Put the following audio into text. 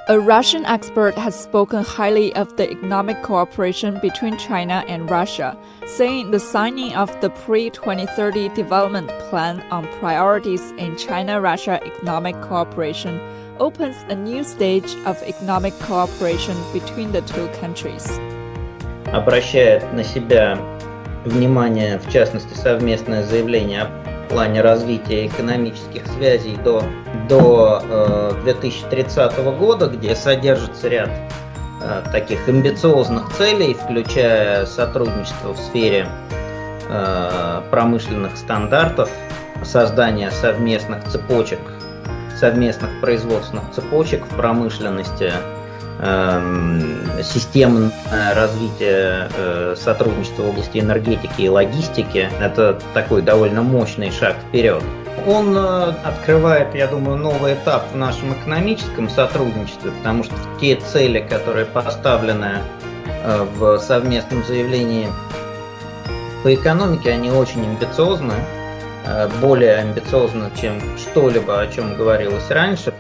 A Russian expert has spoken highly of the economic cooperation between China and Russia, saying the signing of the pre-2030 development plan on priorities in China-Russia economic cooperation opens a new stage of economic cooperation between the two countries. Обращает на себя внимание, в частности, совместное заявление о плане развития экономических связей до 2030 года, где содержится ряд таких амбициозных целей, включая сотрудничество в сфере промышленных стандартов, создание совместных цепочек, совместных производственных цепочек в промышленности, системное развитие сотрудничества в области энергетики и логистики. Это такой довольно мощный шаг вперед. Он открывает, я думаю, новый этап в нашем экономическом сотрудничестве, потому что те цели, которые поставлены в совместном заявлении по экономике, они очень амбициозны, более амбициозны, чем что-либо, о чем говорилось раньше.